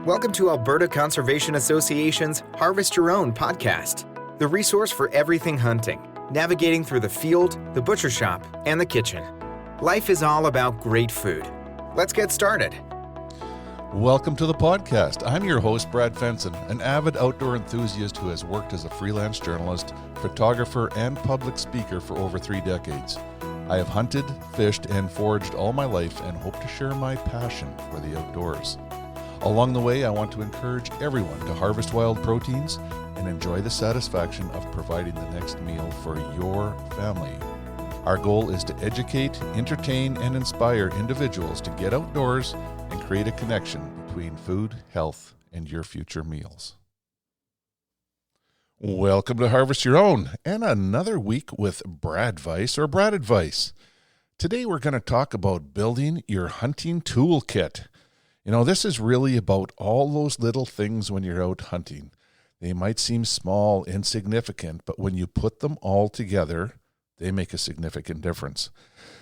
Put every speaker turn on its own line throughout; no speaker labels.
Welcome to Alberta Conservation Association's Harvest Your Own podcast, the resource for everything hunting, navigating through the field, the butcher shop, and the kitchen. Life is all about great food. Let's get started.
Welcome to the podcast. I'm your host, Brad Fenson, an avid outdoor enthusiast who has worked as a freelance journalist, photographer, and public speaker for over 3 decades. I have hunted, fished, and foraged all my life and hope to share my passion for the outdoors. Along the way, I want to encourage everyone to harvest wild proteins and enjoy the satisfaction of providing the next meal for your family. Our goal is to educate, entertain, and inspire individuals to get outdoors and create a connection between food, health, and your future meals. Welcome to Harvest Your Own and another week with BrAdvice or BrAdvice. Today we're going to talk about building your hunting toolkit. You know, this is really about all those little things when you're out hunting. They might seem small, insignificant, but when you put them all together, they make a significant difference.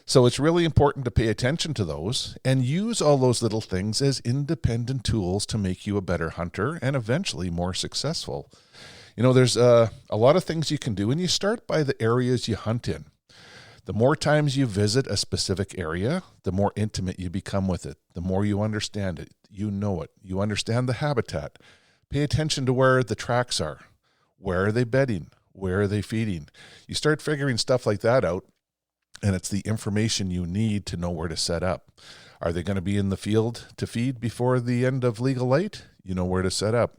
So it's really important to pay attention to those and use all those little things as independent tools to make you a better hunter and eventually more successful. You know, there's a lot of things you can do, and you start by the areas you hunt in. The more times you visit a specific area, the more intimate you become with it. The more you understand it, you know it, you understand the habitat. Pay attention to where the tracks are. Where are they bedding? Where are they feeding? You start figuring stuff like that out, and it's the information you need to know where to set up. Are they going to be in the field to feed before the end of legal light? You know where to set up.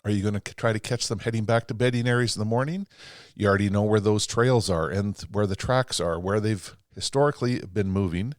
Are you going to try to catch them heading back to bedding areas in the morning? You already know where those trails are and where the tracks are, where they've historically been moving.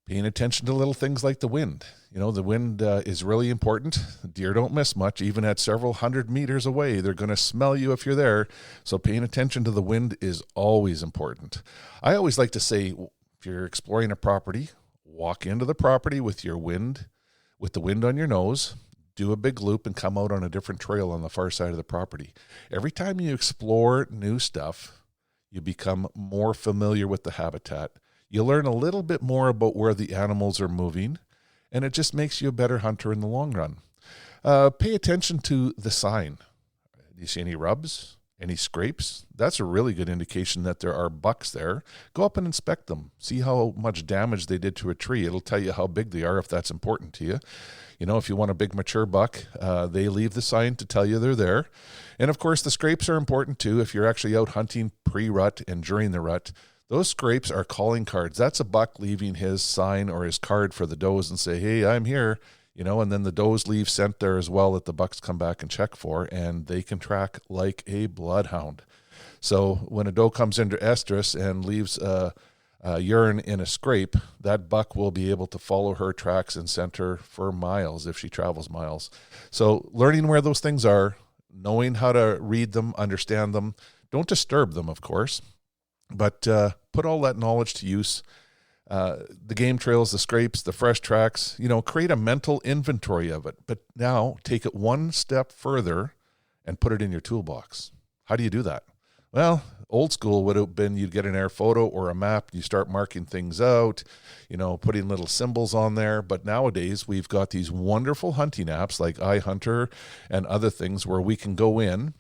Paying attention to little things like the wind. You know, the wind is really important. Deer don't miss much. Even at several hundred meters away, they're going to smell you if you're there. So paying attention to the wind is always important. I always like to say, if you're exploring a property, walk into the property with the wind on your nose. Do a big loop and come out on a different trail on the far side of the property. Every time you explore new stuff, you become more familiar with the habitat. You learn a little bit more about where the animals are moving, and it just makes you a better hunter in the long run. Pay attention to the sign. Do you see any rubs? Any scrapes? That's a really good indication that there are bucks there. Go up and inspect them. See how much damage they did to a tree. It'll tell you how big they are if that's important to you. You know, if you want a big mature buck, they leave the sign to tell you they're there. And of course, the scrapes are important too. If you're actually out hunting pre-rut and during the rut, those scrapes are calling cards. That's a buck leaving his sign or his card for the does and say, hey, I'm here. You know, and then the does leave scent there as well that the bucks come back and check for, and they can track like a bloodhound. So when a doe comes into estrus and leaves a urine in a scrape, that buck will be able to follow her tracks and scent her for miles if she travels miles. So learning where those things are, knowing how to read them, understand them, don't disturb them, of course, but put all that knowledge to use. The game trails, the scrapes, the fresh tracks, you know, create a mental inventory of it. But now take it one step further and put it in your toolbox. How do you do that? Well, old school would have been you'd get an air photo or a map, you start marking things out, you know, putting little symbols on there. But nowadays we've got these wonderful hunting apps like iHunter and other things where we can go in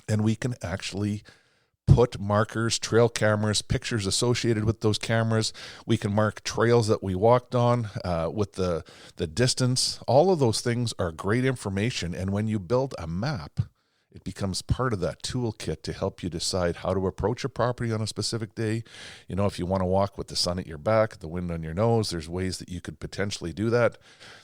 and we can actually put markers, trail cameras, pictures associated with those cameras. We can mark trails that we walked on with the distance. All of those things are great information. And when you build a map, it becomes part of that toolkit to help you decide how to approach a property on a specific day. You know, if you want to walk with the sun at your back, the wind on your nose, there's ways that you could potentially do that.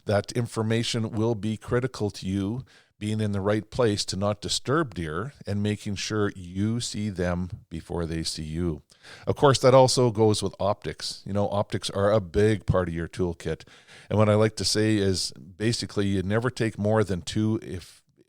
That information will be critical to you being in the right place to not disturb deer and making sure you see them before they see you. Of course, that also goes with optics. You know, optics are a big part of your toolkit. And what I like to say is basically you never take more than 2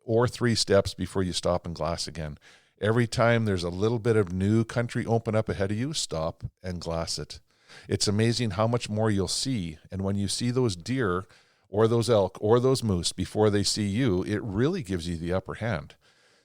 or 3 steps before you stop and glass again. Every time there's a little bit of new country open up ahead of you, stop and glass it. It's amazing how much more you'll see. And when you see those deer or those elk or those moose before they see you, it really gives you the upper hand.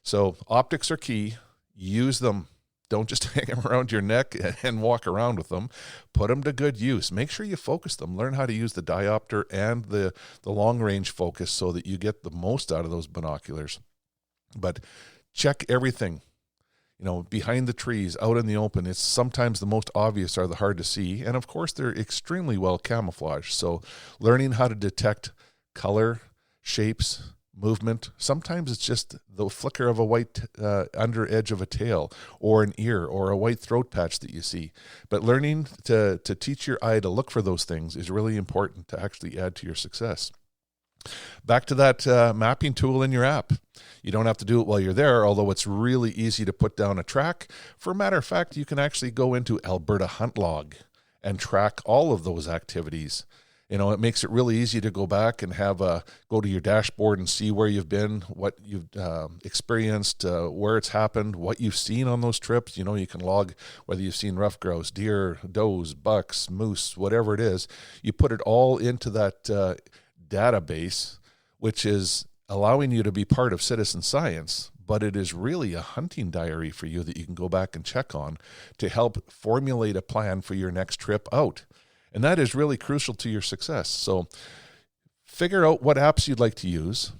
So optics are key. Use them. Don't just hang them around your neck and walk around with them. Put them to good use. Make sure you focus them. Learn how to use the diopter and the long-range focus so that you get the most out of those binoculars. But check everything. Behind the trees, out in the open, it's sometimes the most obvious are the hard to see. And of course, they're extremely well camouflaged. So learning how to detect color, shapes, movement. Sometimes it's just the flicker of a white under edge of a tail or an ear or a white throat patch that you see. But learning to teach your eye to look for those things is really important to actually add to your success. Back to that mapping tool in your app. You don't have to do it while you're there, although it's really easy to put down a track. For a matter of fact, you can actually go into ABHuntLog and track all of those activities. It makes it really easy to go back and go to your dashboard and see where you've been, what you've experienced, where it's happened, what you've seen on those trips. You can log whether you've seen rough grouse, deer, does, bucks, moose, whatever it is. You put it all into that database, which is allowing you to be part of citizen science, but it is really a hunting diary for you that you can go back and check on to help formulate a plan for your next trip out. And that is really crucial to your success. So figure out what apps you'd like to use,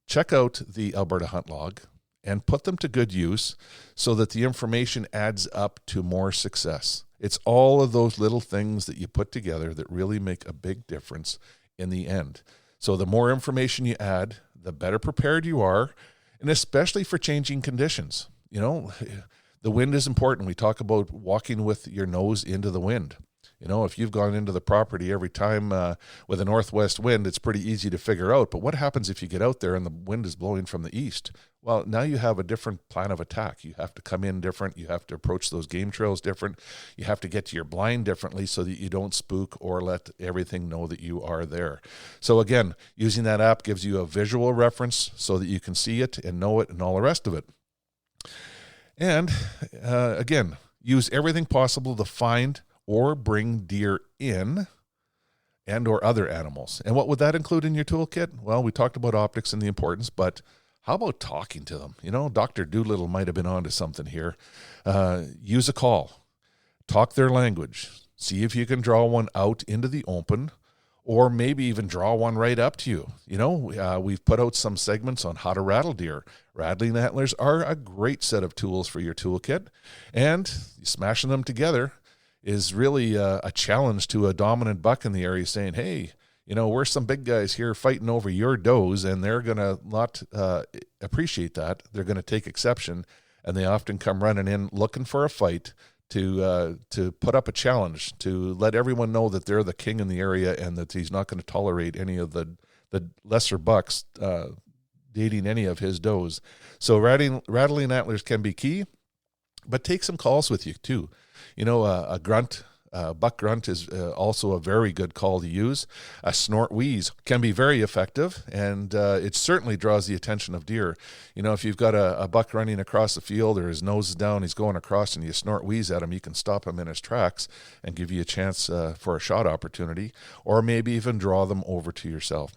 check out the ABHuntLog, and put them to good use so that the information adds up to more success. It's all of those little things that you put together that really make a big difference in the end. So the more information you add, the better prepared you are, and especially for changing conditions. The wind is important. We talk about walking with your nose into the wind. If you've gone into the property every time with a northwest wind, it's pretty easy to figure out. But what happens if you get out there and the wind is blowing from the east? Well, now you have a different plan of attack. You have to come in different. You have to approach those game trails different. You have to get to your blind differently so that you don't spook or let everything know that you are there. So again, using that app gives you a visual reference so that you can see it and know it and all the rest of it. And again, use everything possible to find or bring deer in and or other animals. And what would that include in your toolkit? Well, we talked about optics and the importance, but how about talking to them? Dr. Doolittle might have been onto something here. Use a call. Talk their language. See if you can draw one out into the open, or maybe even draw one right up to you. We've put out some segments on how to rattle deer. Rattling antlers are a great set of tools for your toolkit, and smashing them together is really a challenge to a dominant buck in the area saying, hey, we're some big guys here fighting over your does, and they're going to not appreciate that. They're going to take exception, and they often come running in looking for a fight to put up a challenge, to let everyone know that they're the king in the area and that he's not going to tolerate any of the lesser bucks dating any of his does. So rattling antlers can be key, but take some calls with you too. A grunt, buck grunt is also a very good call to use. A snort wheeze can be very effective, and it certainly draws the attention of deer. If you've got a buck running across the field or his nose is down, he's going across, and you snort wheeze at him, you can stop him in his tracks and give you a chance for a shot opportunity, or maybe even draw them over to yourself.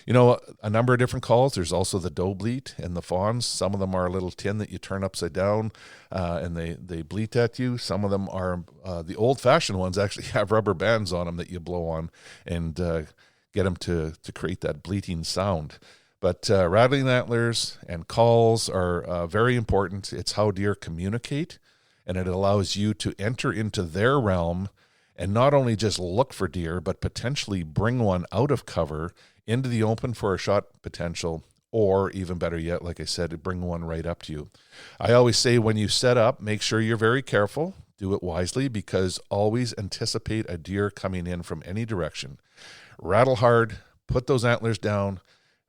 A number of different calls. There's also the doe bleat and the fawns. Some of them are a little tin that you turn upside down and they bleat at you. Some of them are the old-fashioned ones actually have rubber bands on them that you blow on and get them to create that bleating sound. But rattling antlers and calls are very important. It's how deer communicate, and it allows you to enter into their realm and not only just look for deer, but potentially bring one out of cover into the open for a shot potential, or even better yet, like I said, bring one right up to you. I always say when you set up, make sure you're very careful, do it wisely, because always anticipate a deer coming in from any direction. Rattle hard, put those antlers down,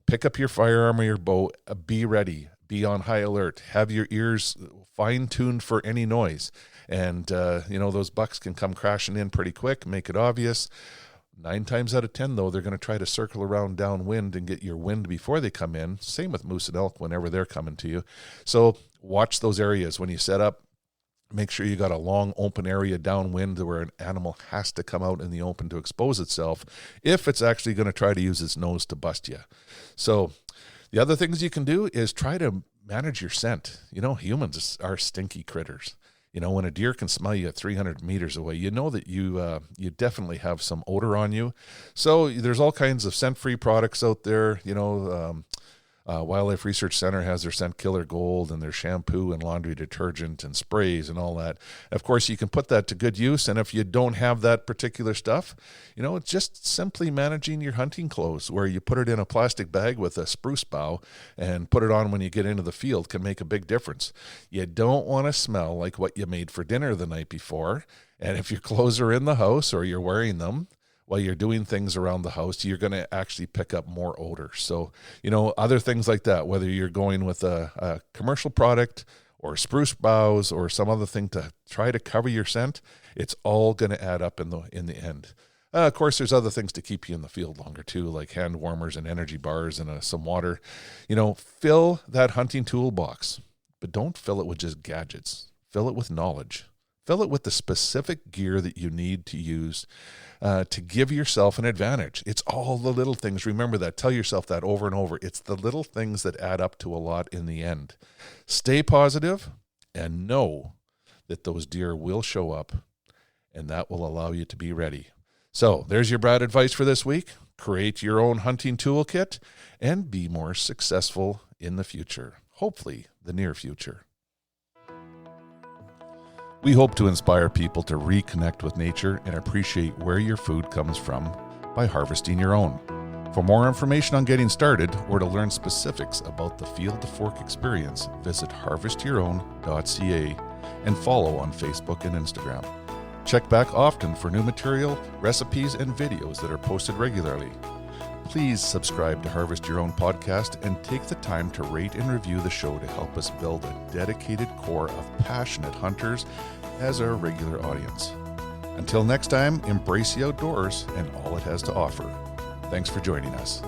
pick up your firearm or your bow, be ready, be on high alert, have your ears fine-tuned for any noise. And, those bucks can come crashing in pretty quick, make it obvious. 9 times out of 10, though, they're going to try to circle around downwind and get your wind before they come in. Same with moose and elk whenever they're coming to you. So watch those areas. When you set up, make sure you got a long open area downwind where an animal has to come out in the open to expose itself if it's actually going to try to use its nose to bust you. So the other things you can do is try to manage your scent. Humans are stinky critters. When a deer can smell you at 300 meters away, you know that you definitely have some odor on you. So there's all kinds of scent-free products out there. Wildlife Research Center has their Scent Killer Gold and their shampoo and laundry detergent and sprays and all that. Of course, you can put that to good use. And if you don't have that particular stuff, it's just simply managing your hunting clothes, where you put it in a plastic bag with a spruce bough and put it on when you get into the field, can make a big difference. You don't want to smell like what you made for dinner the night before. And if your clothes are in the house or you're wearing them while you're doing things around the house, you're going to actually pick up more odor. So, other things like that, whether you're going with a commercial product or spruce boughs or some other thing to try to cover your scent, it's all going to add up in the end. Of course, there's other things to keep you in the field longer too, like hand warmers and energy bars and some water. Fill that hunting toolbox, but don't fill it with just gadgets. Fill it with knowledge. Fill it with the specific gear that you need to use to give yourself an advantage. It's all the little things. Remember that. Tell yourself that over and over. It's the little things that add up to a lot in the end. Stay positive and know that those deer will show up, and that will allow you to be ready. So there's your BrAdvice for this week. Create your own hunting toolkit and be more successful in the future. Hopefully, the near future. We hope to inspire people to reconnect with nature and appreciate where your food comes from by harvesting your own. For more information on getting started or to learn specifics about the Field to Fork experience, visit harvestyourown.ca and follow on Facebook and Instagram. Check back often for new material, recipes, and videos that are posted regularly. Please subscribe to Harvest Your Own podcast and take the time to rate and review the show to help us build a dedicated core of passionate hunters as our regular audience. Until next time, embrace the outdoors and all it has to offer. Thanks for joining us.